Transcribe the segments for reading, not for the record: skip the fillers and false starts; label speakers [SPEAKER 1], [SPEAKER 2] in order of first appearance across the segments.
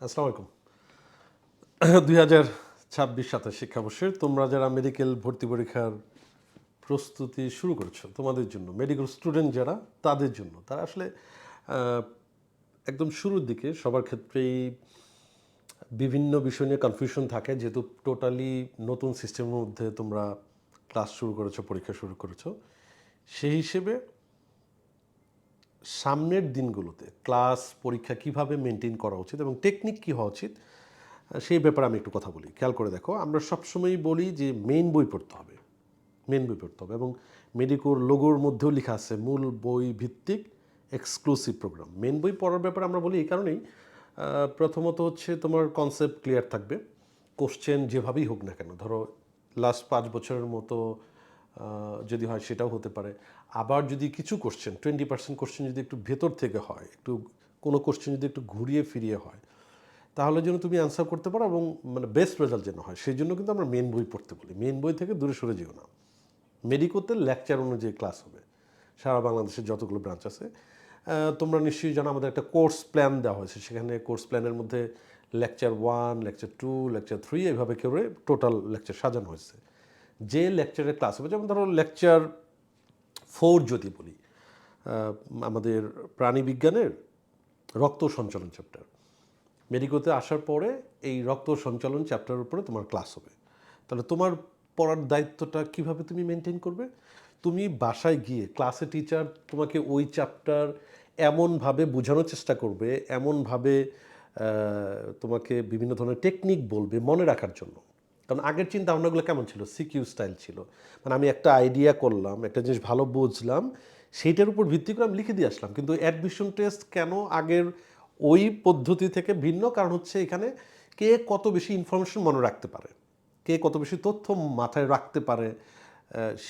[SPEAKER 1] আসসালামু আলাইকুম। ২০২৬-২৭ শিক্ষাবর্ষের তোমরা যারা মেডিকেল ভর্তি পরীক্ষার প্রস্তুতি শুরু করেছো, তোমাদের জন্য মেডিকেল স্টুডেন্ট যারা তাদের জন্য তারা আসলে আহ, একদম শুরুর দিকে সবার ক্ষেত্রেই বিভিন্ন বিষয় নিয়ে কনফিউশন থাকে, যেহেতু টোটালি নতুন সিস্টেমের মধ্যে তোমরা ক্লাস শুরু করেছো, পরীক্ষা শুরু করেছো। সেই হিসেবে সামনের দিনগুলোতে ক্লাস পরীক্ষা কিভাবে মেনটেন করা উচিত এবং টেকনিক কী হওয়া উচিত, সেই ব্যাপারে আমি একটু কথা বলি। খেয়াল করে দেখো, আমরা সবসময়ই বলি যে মেইন বই পড়তে হবে, মেইন বই পড়তে হবে, এবং মেডিকোর লোগোর মধ্যেও লেখা আছে মূল বই ভিত্তিক এক্সক্লুসিভ প্রোগ্রাম। মেইন বই পড়ার ব্যাপারে আমরা বলি এই কারণেই, প্রথমত হচ্ছে তোমার কনসেপ্ট ক্লিয়ার থাকবে। কোশ্চেন যেভাবেই হোক না কেন, ধরো লাস্ট 5 বছরের মতো যদি হয় সেটাও হতে পারে। আবার যদি কিছু কোশ্চেন 20% কোশ্চেন যদি একটু ভেতর থেকে হয়, একটু কোনো কোশ্চেন যদি একটু ঘুরিয়ে ফিরিয়ে হয়, তাহলে যেন তুমি অ্যান্সার করতে পারো এবং মানে বেস্ট রেজাল্ট যেন হয়, সেই জন্য কিন্তু আমরা মেন বই পড়তে বলি। মেন বই থেকে দূরে সরে যেও না। মেডিকোতে লেকচার অনুযায়ী ক্লাস হবে, সারা বাংলাদেশের যতগুলো ব্রাঞ্চ আছে। তোমরা নিশ্চয়ই জানো আমাদের একটা কোর্স প্ল্যান দেওয়া হয়েছে, সেখানে কোর্স প্ল্যানের মধ্যে লেকচার 1, লেকচার 2, লেকচার 3 এইভাবে করে টোটাল লেকচার সাজানো হয়েছে। যে লেকচারের ক্লাস হবে, যেমন ধরো লেকচার 4 যদি বলি, আমাদের প্রাণীবিজ্ঞানের রক্ত সঞ্চালন চ্যাপ্টার, মেডিকোতে আসার পরে এই রক্ত সঞ্চালন চ্যাপ্টারের উপরে তোমার ক্লাস হবে। তাহলে তোমার পড়ার দায়িত্বটা কিভাবে তুমি মেনটেন করবে, তুমি বাসায় গিয়ে ক্লাসে টিচার তোমাকে ওই চ্যাপ্টার এমনভাবে বোঝানোর চেষ্টা করবে, এমনভাবে তোমাকে বিভিন্ন ধরনের টেকনিক বলবে মনে রাখার জন্য। কারণ আগের চিন্তা ভাবনাগুলো কেমন ছিল, সিকিউ স্টাইল ছিল। মানে আমি একটা আইডিয়া করলাম, একটা জিনিস ভালো বুঝলাম, সেইটার উপর ভিত্তি করে আমি লিখে দিয়ে আসলাম। কিন্তু অ্যাডমিশন টেস্ট কেন আগের ওই পদ্ধতি থেকে ভিন্ন, কারণ হচ্ছে এখানে কে কত বেশি ইনফরমেশন মনে রাখতে পারে, কে কত বেশি তথ্য মাথায় রাখতে পারে,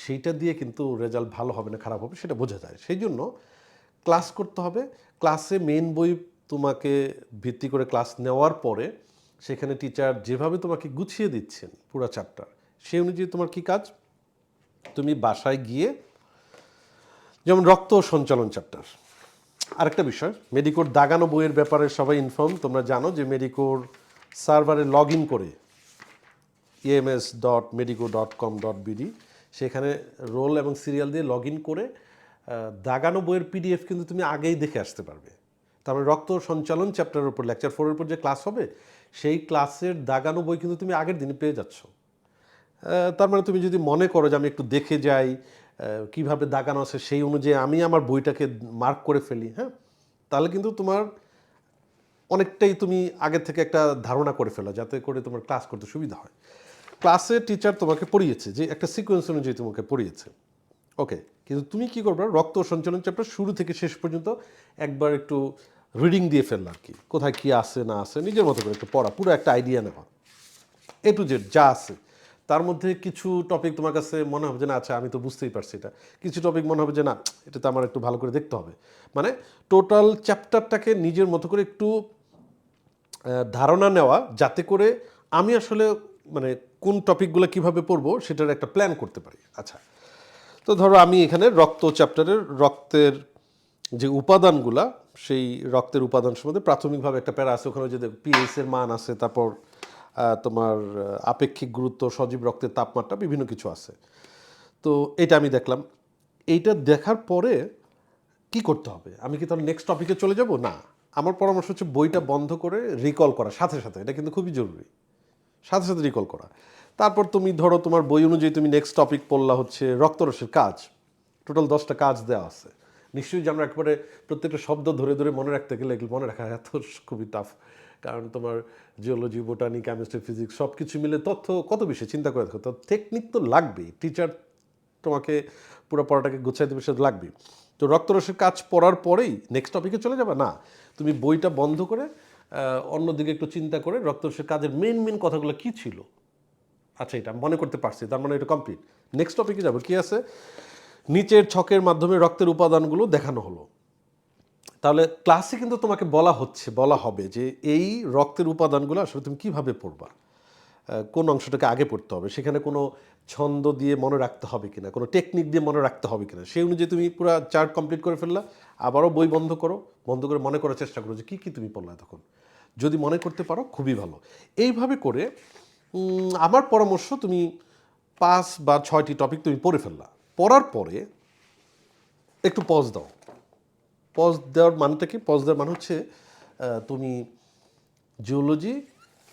[SPEAKER 1] সেইটা দিয়ে কিন্তু রেজাল্ট ভালো হবে না খারাপ হবে সেটা বোঝা যায়। সেই জন্য ক্লাস করতে হবে। ক্লাসে মেন বই তোমাকে ভিত্তি করে ক্লাস নেওয়ার পরে সেখানে টিচার যেভাবে তোমাকে গুছিয়ে দিচ্ছেন পুরো চ্যাপ্টার, সেই অনুযায়ী তোমার কি কাজ, তুমি বাসায় গিয়ে, যেমন রক্ত সঞ্চালন চ্যাপ্টার। আরেকটা বিষয়, মেডিকোর দাগানো বইয়ের ব্যাপারে সবাই ইনফর্ম। তোমরা জানো যে মেডিকোর সার্ভারে লগ ইন করে ems.medico.com.bd, সেখানে রোল এবং সিরিয়াল দিয়ে লগ ইন করে দাগানো বইয়ের পিডিএফ কিন্তু তুমি আগেই দেখে আসতে পারবে। তারপরে রক্ত সঞ্চালন চ্যাপ্টারের উপর লেকচার 4-এর উপর যে ক্লাস হবে, সেই ক্লাসের দাগানো বই কিন্তু তুমি আগের দিনে পেয়ে যাচ্ছ। তার মানে তুমি যদি মনে করো যে আমি একটু দেখে যাই কিভাবে দাগানো আছে, সেই অনুযায়ী আমি আমার বইটাকে মার্ক করে ফেলি, হ্যাঁ, তাহলে কিন্তু তোমার অনেকটাই তুমি আগের থেকে একটা ধারণা করে ফেলো, যাতে করে তোমার ক্লাস করতে সুবিধা হয়। ক্লাসে টিচার তোমাকে পড়িয়েছে, যে একটা সিকোয়েন্স অনুযায়ী তোমাকে পড়িয়েছে, ওকে, কিন্তু তুমি কি করবে, রক্ত সঞ্চালন চ্যাপ্টার শুরু থেকে শেষ পর্যন্ত একবার একটু রিডিং দিয়ে ফেললা আর কি, কোথায় কী আছে না আছে নিজের মতো করে একটু পড়া, পুরো একটা আইডিয়া নেওয়া এ টু জেড যা আছে। তার মধ্যে কিছু টপিক তোমার কাছে মনে হবে যে না আচ্ছা আমি তো বুঝতেই পারছি এটা, কিছু টপিক মনে হবে যে না এটা তো আমার একটু ভালো করে দেখতে হবে। মানে টোটাল চ্যাপ্টারটাকে নিজের মতো করে একটু ধারণা নেওয়া, যাতে করে আমি আসলে মানে কোন টপিকগুলো কিভাবে পড়বো সেটার একটা প্ল্যান করতে পারি। আচ্ছা, তো ধরো আমি এখানে রক্ত চ্যাপ্টারের রক্তের যে উপাদানগুলা, সেই রক্তের উপাদান সম্বন্ধে প্রাথমিকভাবে একটা প্যারা আছে, ওখানে যে পিএইচ এর মান আছে, তারপর তোমার আপেক্ষিক গুরুত্ব, সজীব রক্তের তাপমাত্রা, বিভিন্ন কিছু আছে। তো এটা আমি দেখলাম। এইটা দেখার পরে কি করতে হবে, আমি কি তাহলে নেক্সট টপিকে চলে যাব না, আমার পরামর্শ হচ্ছে বইটা বন্ধ করে রিকল করা সাথে সাথে, এটা কিন্তু খুবই জরুরি, সাথে সাথে রিকল করা। তারপর তুমি ধরো তোমার বই অনুযায়ী তুমি নেক্সট টপিক পড়লা হচ্ছে রক্তরসের কাজ, টোটাল 10টা কাজ দেওয়া আছে। নিশ্চয়ই যে আমরা একবারে প্রত্যেকটা শব্দ ধরে ধরে মনে রাখতে গেলে এগুলো মনে রাখা এত খুবই টাফ, কারণ তোমার জিওলজি, বোটানি, কেমিস্ট্রি, ফিজিক্স সব কিছু মিলে তথ্য কত বেশি চিন্তা করে দেখো। তো টেকনিক তো লাগবেই, টিচার তোমাকে পুরো পড়াটাকে গুছাই দেবে, সেটা লাগবেই। তো রক্তরসের কাজ পড়ার পরেই নেক্সট টপিকে চলে যাবে না, তুমি বইটা বন্ধ করে অন্যদিকে একটু চিন্তা করে রক্তরসের কাজের মেন মেন কথাগুলো কী ছিল, আচ্ছা এটা মনে করতে পারছি, তার মানে এটা কমপ্লিট, নেক্সট টপিকে যাবো। কী আছে, নিচের ছকের মাধ্যমে রক্তের উপাদানগুলো দেখানো হলো। তাহলে ক্লাসে কিন্তু তোমাকে বলা হবে যে এই রক্তের উপাদানগুলো আসলে তুমি কীভাবে পড়বা, কোন অংশটাকে আগে পড়তে হবে, সেখানে কোনো ছন্দ দিয়ে মনে রাখতে হবে কিনা, কোনো টেকনিক দিয়ে মনে রাখতে হবে কিনা, সেই অনুযায়ী তুমি পুরো চার্ট কমপ্লিট করে ফেললা। আবারও বই বন্ধ করো, বন্ধ করে মনে করার চেষ্টা করো যে কী কী তুমি পড়লা তখন। যদি মনে করতে পারো খুবই ভালো। এইভাবে করে আমার পরামর্শ, তুমি 5 বা 6টি টপিক তুমি পড়ে ফেললা, পড়ার পরে একটু পজ দাও। পজ দেওয়ার মানেটা কি? পজ দেওয়ার মানে হচ্ছে তুমি জিওলজি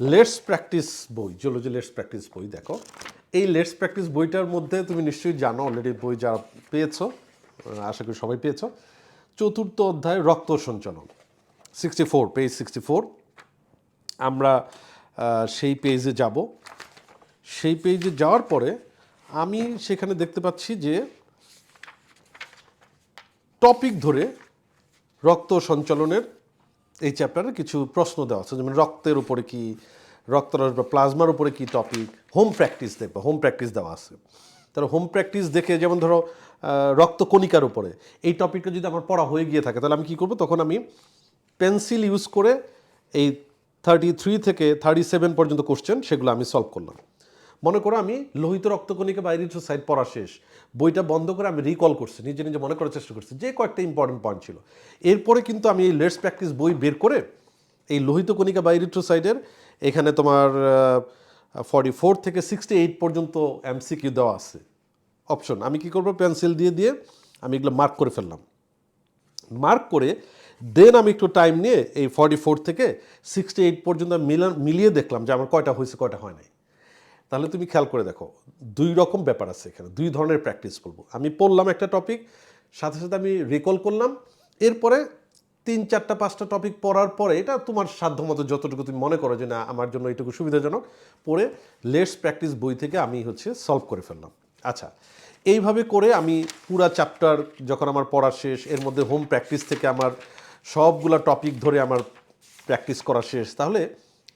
[SPEAKER 1] লেটস প্র্যাকটিস বই, জিওলজি লেটস প্র্যাকটিস বই দেখো। এই লেটস প্র্যাকটিস বইটার মধ্যে তুমি নিশ্চয়ই জানো, অলরেডি বই যা পেয়েছো, আশা করি সবাই পেয়েছো, 4th অধ্যায় রক্ত সঞ্চালন, 64 পেজ 64। আমরা সেই পেজে যাব। সেই পেজে যাওয়ার পরে আমি সেখানে দেখতে পাচ্ছি যে টপিক ধরে রক্ত সঞ্চালনের এই চ্যাপ্টারে কিছু প্রশ্ন দেওয়া আছে, যেমন রক্তের উপরে কি, রক্তরস বা প্লাজমার উপরে কি টপিক, হোম প্র্যাকটিস দেখবে, হোম প্র্যাকটিস দেওয়া আছে। তাহলে হোম প্র্যাকটিস দেখে, যেমন ধরো রক্তকণিকার উপরে এই টপিকটা যদি আমার পড়া হয়ে গিয়ে থাকে, তাহলে আমি কী করবো, তখন আমি পেন্সিল ইউজ করে এই 33 থেকে 37 পর্যন্ত কোশ্চেন সেগুলো আমি সলভ করলাম। মনে করো আমি লোহিত রক্তকণিকা বা এরিথ্রোসাইট পড়া শেষ, বইটা বন্ধ করে আমি রিকল করছি, নিজে নিজে মনে করার চেষ্টা করছি যে কয়েকটা ইম্পর্টেন্ট পয়েন্ট ছিল। এরপরে কিন্তু আমি এই লেটস প্র্যাকটিস বই বের করে এই লোহিত কণিকা বা এরিথ্রোসাইটের এখানে তোমার 44 থেকে 68 পর্যন্ত এমসিকিউ দেওয়া আছে অপশন। আমি কি করবো, পেন্সিল দিয়ে দিয়ে আমি এগুলো মার্ক করে ফেললাম। মার্ক করে দেন আমি একটু টাইম নিয়ে এই 44 থেকে 68 পর্যন্ত মিলিয়ে দেখলাম যে আমার কয়টা হয়েছে কয়টা হয় নাই। তাহলে তুমি খেয়াল করে দেখো, 2 রকম ব্যাপার আছে এখানে, 2 ধরনের প্র্যাকটিস করবো। আমি পড়লাম একটা টপিক, সাথে সাথে আমি রিকল করলাম, এরপরে 3, 4, 5টা টপিক পড়ার পরে এটা তোমার সাধ্যমতো যতটুকু তুমি মনে করো যে না আমার জন্য এইটুকু সুবিধাজনক, পড়ে লেটস প্র্যাকটিস বই থেকে আমি সলভ করে ফেললাম। আচ্ছা, এইভাবে করে আমি পুরা চ্যাপ্টার যখন আমার পড়া শেষ, এর মধ্যে হোম প্র্যাকটিস থেকে আমার সবগুলা টপিক ধরে আমার প্র্যাকটিস করা শেষ, তাহলে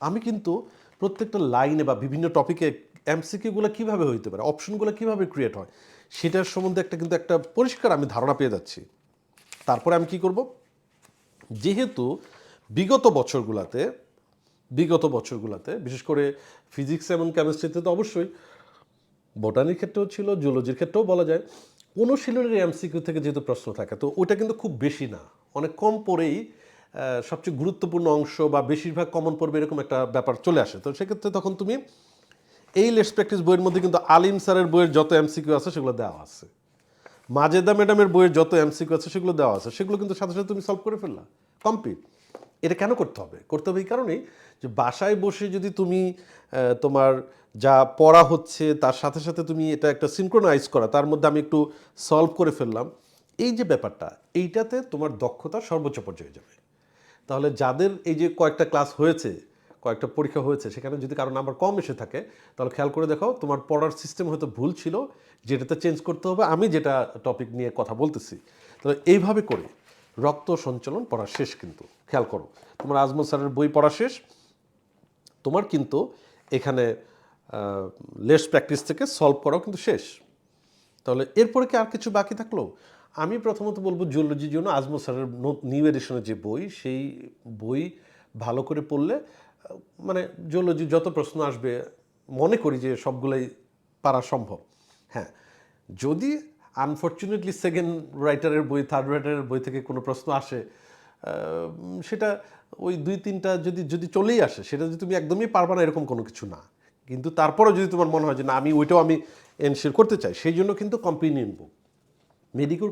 [SPEAKER 1] আমি কিন্তু প্রত্যেকটা লাইনে বা বিভিন্ন টপিকে এমসিকিউগুলো কীভাবে হইতে পারে, অপশনগুলো কীভাবে ক্রিয়েট হয়, সেটার সম্বন্ধে একটা পরিষ্কার আমি ধারণা পেয়ে যাচ্ছি। তারপরে আমি কি করব, যেহেতু বিগত বছরগুলোতে বিশেষ করে ফিজিক্স এবং কেমিস্ট্রিতে তো অবশ্যই, বোটানির ক্ষেত্রেও ছিল, জুলজির ক্ষেত্রেও বলা যায়, অনুশীলনের এমসিকিউ থেকে যেহেতু প্রশ্ন থাকে, তো ওটা কিন্তু খুব বেশি না, অনেক কম পড়েই সবচেয়ে গুরুত্বপূর্ণ অংশ বা বেশিরভাগ কমন পড়বে এরকম একটা ব্যাপার চলে আসে। তো সেক্ষেত্রে তখন তুমি এই লেটস প্র্যাকটিস বইয়ের মধ্যে কিন্তু আলিম স্যারের বইয়ের যত এমসিকিউ আছে সেগুলো দেওয়া আছে, মাজেদা ম্যাডামের বইয়ের যত এমসিকিউ আছে সেগুলো দেওয়া আছে, সেগুলো কিন্তু সাথে সাথে তুমি সলভ করে ফেললা, কমপ্লিট। এটা কেন করতে হবে? এই কারণেই যে বাসায় বসে যদি তুমি তোমার যা পড়া হচ্ছে তার সাথে সাথে তুমি এটা একটা সিনক্রোনাইজ করা, তার মধ্যে আমি একটু সলভ করে ফেললাম, এই যে ব্যাপারটা, এইটাতে তোমার দক্ষতা সর্বোচ্চ পর্যায়ে যাবে। তাহলে যাদের এই যে কয়েকটা ক্লাস হয়েছে, কয়েকটা পরীক্ষা হয়েছে, সেখানে যদি কারো নাম্বার কম এসে থাকে, তাহলে খেয়াল করে দেখো তোমার পড়ার সিস্টেম হয়তো ভুল ছিল, যেটাতে চেঞ্জ করতে হবে, আমি যেটা টপিক নিয়ে কথা বলতেছি। তাহলে এইভাবে করে রক্ত সঞ্চালন পড়া শেষ, কিন্তু খেয়াল করো তোমার আজমল স্যারের বই পড়া শেষ, তোমার কিন্তু এখানে লেটস প্র্যাকটিস থেকে সলভ করাও কিন্তু শেষ। তাহলে এরপরে কি আর কিছু বাকি থাকলো? আমি প্রথমত বলবো জিওলজির জন্য আজমল স্যারের নিউ এডিশনের যে বই, সেই বই ভালো করে পড়লে মানে জিওলজির যত প্রশ্ন আসবে মনে করি যে সবগুলোই পারা সম্ভব। হ্যাঁ, যদি আনফর্চুনেটলি সেকেন্ড রাইটারের বই, থার্ড রাইটারের বই থেকে কোনো প্রশ্ন আসে, সেটা ওই 2-3টা যদি চলেই আসে, সেটা যদি তুমি একদমই পারবা না এরকম কোনো কিছু না, কিন্তু তারপরেও যদি তোমার মনে হয় যে না আমি ওইটাও আমি এনশিওর করতে চাই, সেই জন্য কিন্তু কম্পেনিয়ন বুক, মেডিকোর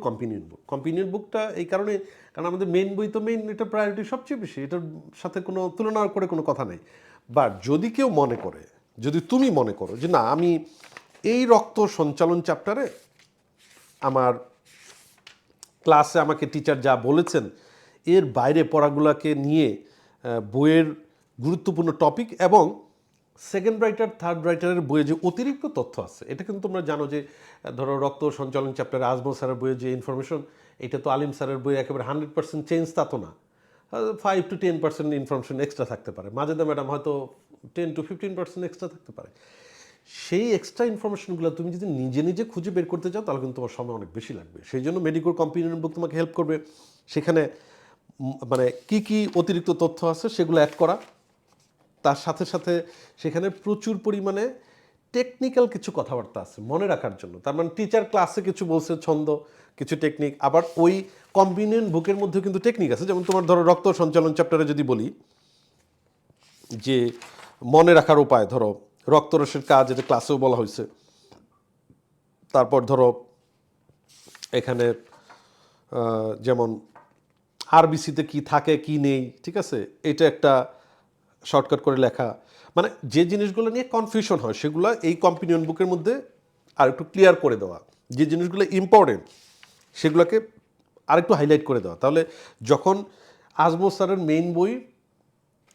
[SPEAKER 1] কম্পেনিয়ন বুকটা এই কারণে, কারণ আমাদের মেইন বই তো মেইন, এটা প্রায়োরিটি সবচেয়ে বেশি, এটার সাথে কোনো তুলনা করে কোনো কথা নেই। বাট যদি কেউ মনে করে, যদি তুমি মনে করো যে না আমি এই রক্ত সঞ্চালন চ্যাপ্টারে আমার ক্লাসে আমাকে টিচার যা বলেছেন এর বাইরে পড়াগুলোকে নিয়ে বইয়ের গুরুত্বপূর্ণ টপিক এবং সেকেন্ড রাইটার, থার্ড রাইটারের বইয়ে যে অতিরিক্ত তথ্য আছে, এটা কিন্তু তোমরা জানো যে ধরো রক্ত সঞ্চালন চ্যাপ্টারে আজমল স্যারের বইয়ে যে ইনফরমেশন, এটা তো আলিম স্যারের বইয়ে একেবারে 100% চেঞ্জ তা তো না, 5 to 10% ইনফরমেশন এক্সট্রা থাকতে পারে, মাজেদা ম্যাডাম হয়তো 10 to 15% এক্সট্রা থাকতে পারে। সেই এক্সট্রা ইনফরমেশনগুলো তুমি যদি নিজে নিজে খুঁজে বের করতে চাও, তাহলে কিন্তু তোমার সময় অনেক বেশি লাগবে। সেই জন্য মেডিকোর কম্পেনিয়ন বুক তোমাকে হেল্প করবে, সেখানে মানে কি কি অতিরিক্ত তথ্য আছে সেগুলো অ্যাড করা, তার সাথে সাথে সেখানে প্রচুর পরিমাণে টেকনিক্যাল কিছু কথাবার্তা আছে মনে রাখার জন্য। তার মানে টিচার ক্লাসে কিছু বলছে ছন্দ, কিছু টেকনিক, আবার ওই কম্বিনিয়ন বুকের মধ্যেও কিন্তু টেকনিক আছে। যেমন তোমার ধরো রক্ত সঞ্চালন চ্যাপ্টারে যদি বলি, যে মনে রাখার উপায়, ধরো রক্তরসের কাজ, এটা ক্লাসেও বলা হয়েছে। তারপর ধরো এখানে যেমন আরবিসিতে কি থাকে কি নেই, ঠিক আছে, এটা একটা শর্টকাট করে লেখা। মানে যে জিনিসগুলো নিয়ে কনফিউশন হয় সেগুলো এই কম্পিনিয়ন বুকের মধ্যে আর একটু ক্লিয়ার করে দেওয়া, যে জিনিসগুলো ইম্পর্টেন্ট সেগুলোকে আরেকটু হাইলাইট করে দেওয়া। তাহলে যখন আজমল স্যারের মেইন বই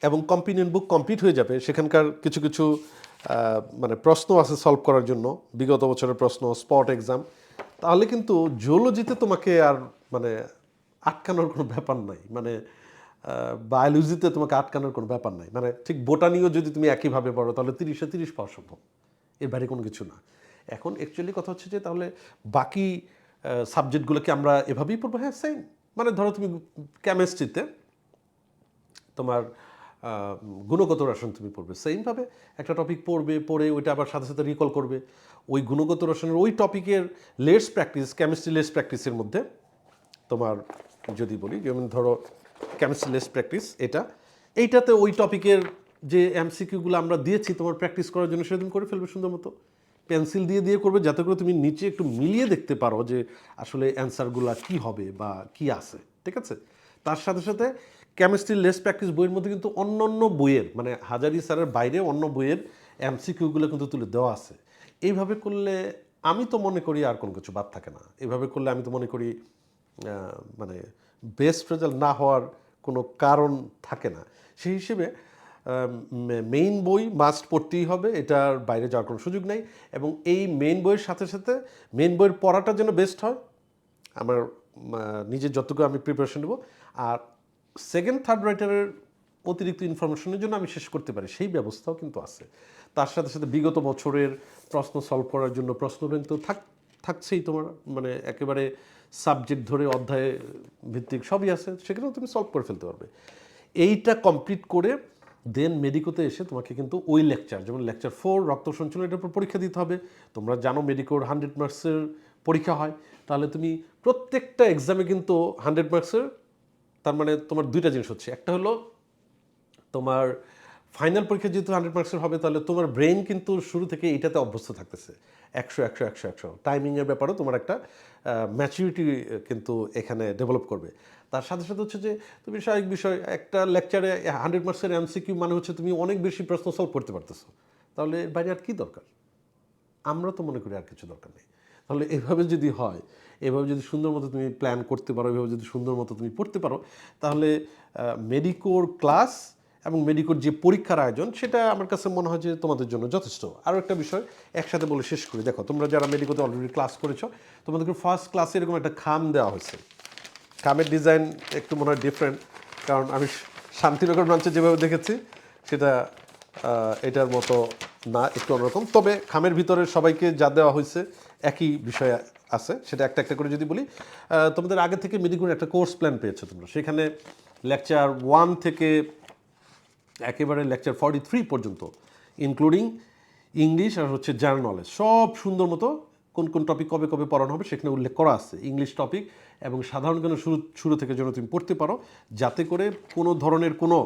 [SPEAKER 1] এবং কম্পিনিয়ন বুক কমপ্লিট হয়ে যাবে, সেখানকার কিছু কিছু মানে প্রশ্ন আছে সলভ করার জন্য, বিগত বছরের প্রশ্ন, স্পট এক্সাম, তাহলে কিন্তু জিওলজিতে তোমাকে আর মানে আটকানোর কোনো ব্যাপার নাই। মানে বায়োলজিতে তোমাকে আটকানোর কোনো ব্যাপার নাই। মানে ঠিক বোটানিও যদি তুমি একইভাবে পড়ো তাহলে 30-এ 30 পাওয়া সম্ভব, এর বাইরে কোনো কিছু না। এখন অ্যাকচুয়ালি কথা হচ্ছে যে তাহলে বাকি সাবজেক্টগুলোকে আমরা এভাবেই পড়বো? হ্যাঁ, সেম। মানে ধরো তুমি কেমিস্ট্রিতে তোমার গুণগত রসায়ন তুমি পড়বে, সেইমভাবে একটা টপিক পড়বে, পড়ে ওইটা আবার সাথে সাথে রিকল করবে। ওই গুণগত রসায়নের ওই টপিকের লেটস প্র্যাকটিস, কেমিস্ট্রি লেটস প্র্যাকটিসের মধ্যে তোমার যদি বলি, যেমন ধরো কেমিস্ট্রি লেটস প্র্যাকটিস, এইটাতে ওই টপিকের যে এমসিকিউগুলো আমরা দিয়েছি তোমার প্র্যাকটিস করার জন্য, সেটা তুমি করে ফেলবে সুন্দর মতো, পেন্সিল দিয়ে দিয়ে করবে, যাতে করে তুমি নিচে একটু মিলিয়ে দেখতে পারো যে আসলে অ্যান্সারগুলো কি হবে বা কি আছে, ঠিক আছে। তার সাথে সাথে কেমিস্ট্রি লেস প্র্যাকটিস বইয়ের মধ্যে কিন্তু অন্য অন্য বইয়ের, মানে হাজারি স্যারের বাইরে অন্য বইয়ের এমসিকিউগুলো কিন্তু তুলে দেওয়া আছে। এইভাবে করলে আমি তো মনে করি আর কোনো কিছু বাদ থাকে না। এইভাবে করলে আমি তো মনে করি মানে বেস্ট রেজাল্ট না হওয়ার কোনো কারণ থাকে না। সেই হিসেবে মেইন বই মাস্ট পড়তেই হবে, এটার বাইরে যাওয়ার কোনো সুযোগ নেই। এবং এই মেইন বইয়ের সাথে সাথে মেইন বইয়ের পড়াটা যেন বেস্ট হয়, আমার নিজের যতটুকু আমি প্রিপারেশন নেব, আর সেকেন্ড থার্ড রাইটারের অতিরিক্ত ইনফরমেশনের জন্য আমি শেষ করতে পারি সেই ব্যবস্থাও কিন্তু আছে। তার সাথে সাথে বিগত বছরের প্রশ্ন সলভ করার জন্য প্রশ্ন ব্যাংক তো থাকছেই তোমার, মানে একেবারে সাবজেক্ট ধরে অধ্যায় ভিত্তিক সবই আছে, সেখানেও তুমি সলভ করে ফেলতে পারবে। এইটা কমপ্লিট করে দেন মেডিকোতে এসে তোমাকে কিন্তু ওই লেকচার, যেমন লেকচার 4 রক্ত সঞ্চালন, এটার উপর পরীক্ষা দিতে হবে। তোমরা জানো মেডিকোর 100 মার্কসের পরীক্ষা হয়, তাহলে তুমি প্রত্যেকটা এক্সামে কিন্তু 100 মার্কসের, তার মানে তোমার দুইটা জিনিস হচ্ছে, একটা হলো তোমার ফাইনাল পরীক্ষা যেহেতু 100 মার্কসের হবে, তাহলে তোমার ব্রেন কিন্তু শুরু থেকে এটাতে অভ্যস্ত থাকতেছে, 100 টাইমিংয়ের ব্যাপারেও তোমার একটা ম্যাচুরিটি কিন্তু এখানে ডেভেলপ করবে। তার সাথে সাথে হচ্ছে যে তুমি স্বাভাবিক বিষয়, একটা লেকচারে 100 মার্কসের এমসিকিউ মানে হচ্ছে তুমি অনেক বেশি প্রশ্ন সলভ করতে পারতেছো, তাহলে এর বাইরে আর কী দরকার? আমরা তো মনে করি আর কিছু দরকার নেই। তাহলে এভাবে যদি হয়, এভাবে যদি সুন্দর মতো তুমি প্ল্যান করতে পারো, এভাবে যদি সুন্দর মতো তুমি পড়তে পারো, তাহলে মেডিকোর ক্লাস এবং মেডিকোর যে পরীক্ষার আয়োজন, সেটা আমার কাছে মনে হয় যে তোমাদের জন্য যথেষ্ট। আরও একটা বিষয় একসাথে বলে শেষ করি। দেখো, তোমরা যারা মেডিকোতে অলরেডি ক্লাস করেছো, তোমাদেরকে ফার্স্ট ক্লাসে এরকম একটা খাম দেওয়া হয়েছে। খামের ডিজাইন একটু মনে হয় ডিফারেন্ট, কারণ আমি শান্তিনগর ব্রাঞ্চে যেভাবে দেখেছি সেটা এটার মতো না, একটু অন্যরকম। তবে খামের ভিতরে সবাইকে যা দেওয়া হয়েছে একই বিষয় আছে, সেটা একটা একটা করে যদি বলি। তোমাদের আগে থেকে মেডিকোর একটা কোর্স প্ল্যান পেয়েছো তোমরা, সেখানে লেকচার 1 থেকে একেবারে লেকচার 43 পর্যন্ত, ইনক্লুডিং ইংলিশ আর হচ্ছে জেনারেল নলেজ, সব সুন্দর মতো কোন কোন টপিক কবে কবে পড়ানো হবে সেখানে উল্লেখ করা আছে। ইংলিশ টপিক এবং সাধারণ জ্ঞান শুরু থেকে যেন তুমি পড়তে পারো, যাতে করে কোনো ধরনের কোনো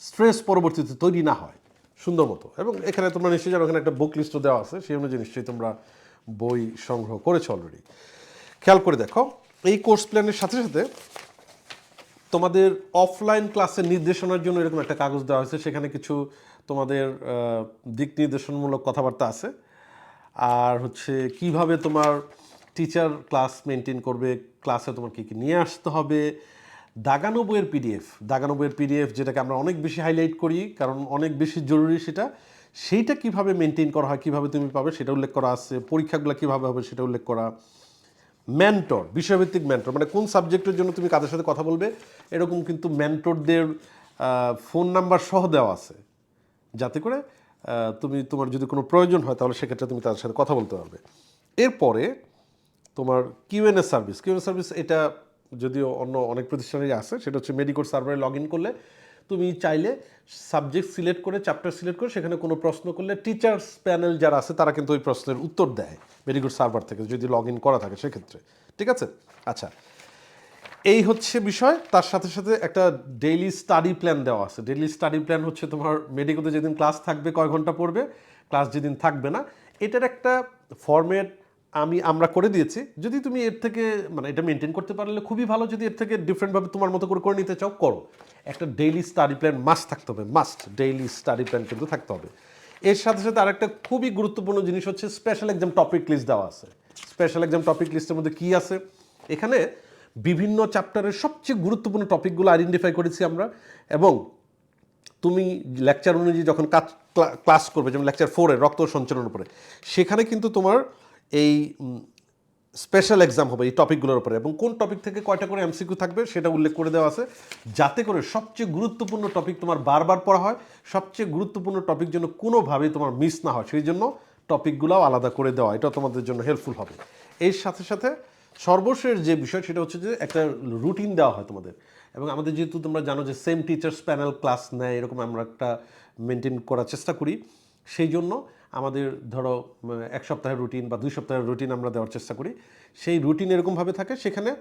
[SPEAKER 1] স্ট্রেস পরবর্তীতে তৈরি না হয়, সুন্দর মতো। এবং এখানে তোমরা নিশ্চয়ই জানো, এখানে একটা বুক লিস্টও দেওয়া আছে, সেই অনুযায়ী নিশ্চয়ই তোমরা বই সংগ্রহ করেছো অলরেডি। খেয়াল করে দেখো, এই কোর্স প্ল্যানের সাথে সাথে তোমাদের অফলাইন ক্লাসের নির্দেশনার জন্য এরকম একটা কাগজ দেওয়া হয়েছে, সেখানে কিছু তোমাদের দিক নির্দেশনমূলক কথাবার্তা আছে। আর হচ্ছে কিভাবে তোমার টিচার ক্লাস মেনটেন করবে, ক্লাসে তোমার কী কী নিয়ে আসতে হবে, দাগানো বইয়ের পিডিএফ, যেটাকে আমরা অনেক বেশি হাইলাইট করি কারণ অনেক বেশি জরুরি সেইটা কীভাবে মেনটেন করা হয়, কীভাবে তুমি পাবে সেটা উল্লেখ করা আছে। পরীক্ষাগুলো কীভাবে হবে সেটা উল্লেখ করা। মেন্টর, বিষয়ভিত্তিক মেন্টর, মানে কোন সাবজেক্টের জন্য তুমি কাদের সাথে কথা বলবে, এরকম কিন্তু মেন্টরদের ফোন নাম্বার সহ দেওয়া আছে, যাতে করে তুমি তোমার যদি কোনো প্রয়োজন হয় তাহলে সেক্ষেত্রে তুমি তাদের সাথে কথা বলতে পারবে। এরপরে তোমার কিউএনএ সার্ভিস, এটা যদিও অন্য অনেক প্রতিষ্ঠানেরই আছে, সেটা হচ্ছে মেডিকোর সার্ভারে লগ ইন করলে তুমি চাইলে সাবজেক্ট সিলেক্ট করে, চ্যাপ্টার সিলেক্ট করে, সেখানে কোনো প্রশ্ন করলে টিচার্স প্যানেল যারা আছে তারা কিন্তু ওই প্রশ্নের উত্তর দেয় মেডিকোর সার্ভার থেকে, যদি লগ ইন করা থাকে সেক্ষেত্রে, ঠিক আছে। আচ্ছা, এই হচ্ছে বিষয়। তার সাথে সাথে একটা ডেইলি স্টাডি প্ল্যান দেওয়া আছে। ডেইলি স্টাডি প্ল্যান হচ্ছে তোমার মেডিকেলে যেদিন ক্লাস থাকবে কয় ঘন্টা পড়বে, ক্লাস যেদিন থাকবে না, এটার একটা ফরম্যাট আমরা করে দিয়েছি। যদি তুমি এর থেকে মানে এটা মেনটেন করতে পারলে খুবই ভালো, যদি এর থেকে ডিফারেন্টভাবে তোমার মতো করে করে নিতে চাও করো। একটা ডেইলি স্টাডি প্ল্যান মাস্ট থাকতে হবে, মাস্ট ডেইলি স্টাডি প্ল্যান কিন্তু থাকতে হবে। এর সাথে সাথে আরেকটা খুবই গুরুত্বপূর্ণ জিনিস হচ্ছে স্পেশাল এক্সাম টপিক লিস্ট দেওয়া আছে। স্পেশাল এক্সাম টপিক লিস্টের মধ্যে কী আছে, এখানে বিভিন্ন চ্যাপ্টারের সবচেয়ে গুরুত্বপূর্ণ টপিকগুলো আইডেন্টিফাই করেছি আমরা। এবং তুমি লেকচার অনুযায়ী যখন ক্লাস করবে, যেমন লেকচার 4-এর রক্ত সঞ্চালনের উপরে, সেখানে কিন্তু তোমার এই স্পেশাল এক্সাম হবে এই টপিকগুলোর উপরে, এবং কোন টপিক থেকে কয়টা করে এমসিকিউ থাকবে সেটা উল্লেখ করে দেওয়া আছে, যাতে করে সবচেয়ে গুরুত্বপূর্ণ টপিক তোমার বারবার পড়া হয়, সবচেয়ে গুরুত্বপূর্ণ টপিক যেন কোনোভাবেই তোমার মিস না হয়, সেই জন্য টপিকগুলোও আলাদা করে দেওয়া, এটা তোমাদের জন্য হেল্পফুল হবে। এর সাথে সাথে সর্বশেষ যে বিষয় সেটা হচ্ছে যে একটা রুটিন দেওয়া হয় তোমাদের। এবং আমাদের যেহেতু তোমরা জানো যে সেম টিচার্স প্যানেল ক্লাস নেয়, এরকম আমরা একটা মেনটেন করার চেষ্টা করি। সেই জন্য আমাদের ধরো 1 সপ্তাহের রুটিন বা 2 সপ্তাহের রুটিন আমরা দেওয়ার চেষ্টা করি। সেই রুটিন এরকমভাবে থাকে, সেখানে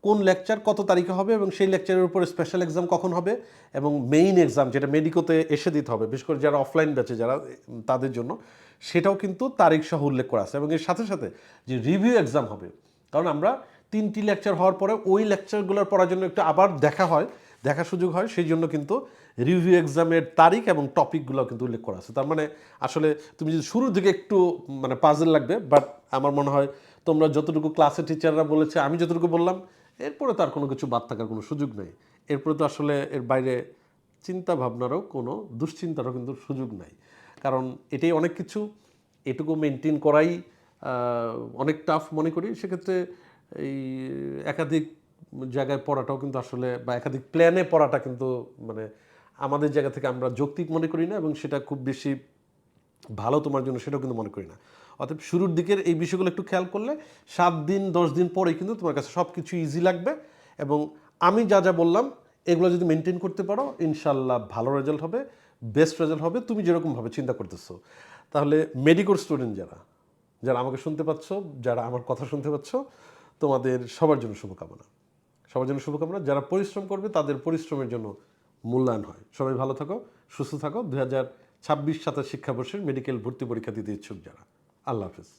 [SPEAKER 1] কোন লেকচার কত তারিখে হবে এবং সেই লেকচারের উপরে স্পেশাল এক্সাম কখন হবে, এবং মেইন এক্সাম যেটা মেডিকোতে এসে দিতে হবে, বিশেষ করে যারা অফলাইন ব্যাচে যারা তাদের জন্য, সেটাও কিন্তু তারিখ সহ উল্লেখ করা আছে। এবং এর সাথে সাথে যে রিভিউ এক্সাম হবে, কারণ আমরা 3টি লেকচার হওয়ার পরে ওই লেকচারগুলোর পড়ার জন্য একটু আবার দেখার সুযোগ হয়, সেই জন্য কিন্তু রিভিউ এক্সামের তারিখ এবং টপিকগুলো কিন্তু উল্লেখ করা আছে। তার মানে আসলে তুমি যদি শুরুর দিকে একটু মানে পাজল লাগবে, বাট আমার মনে হয় তোমরা যতটুকু ক্লাসের টিচাররা বলেছে, আমি যতটুকু বললাম, এরপরে তার কোনো কিছু বাদ থাকার কোনো সুযোগ নেই। এরপরে তো আসলে এর বাইরে চিন্তা ভাবনারও কোনো দুশ্চিন্তারও কিন্তু সুযোগ নাই, কারণ এটাই অনেক কিছু। এটুকু মেনটেন করাই অনেক টাফ মনে করি। সেক্ষেত্রে এই একাধিক জায়গায় পড়াটাও কিন্তু আসলে, বা একাধিক প্ল্যানে পড়াটা কিন্তু মানে আমাদের জায়গা থেকে আমরা যৌক্তিক মনে করি না, এবং সেটা খুব বেশি ভালো তোমার জন্য সেটাও কিন্তু মনে করি না। অতএব শুরুর দিকের এই বিষয়গুলো একটু খেয়াল করলে 7 দিন 10 দিন পরে কিন্তু তোমার কাছে সব কিছু ইজি লাগবে। এবং আমি যা যা বললাম এগুলো যদি মেনটেন করতে পারো, ইনশাল্লাহ ভালো রেজাল্ট হবে, বেস্ট রেজাল্ট হবে তুমি যেরকমভাবে চিন্তা করতেছো। তাহলে মেডিকোর স্টুডেন্ট যারা যারা আমাকে শুনতে পাচ্ছ, যারা আমার কথা শুনতে পাচ্ছ, তোমাদের সবার জন্য শুভকামনা, সবার জন্য শুভকামনা। যারা পরিশ্রম করবে তাদের পরিশ্রমের জন্য মূল্যায়ন হয়। সবাই ভালো থাকো, সুস্থ থাকো। 2026-27 শিক্ষাবর্ষের মেডিকেল ভর্তি পরীক্ষা দিতে ইচ্ছুক যারা, আল্লাহ হাফেজ।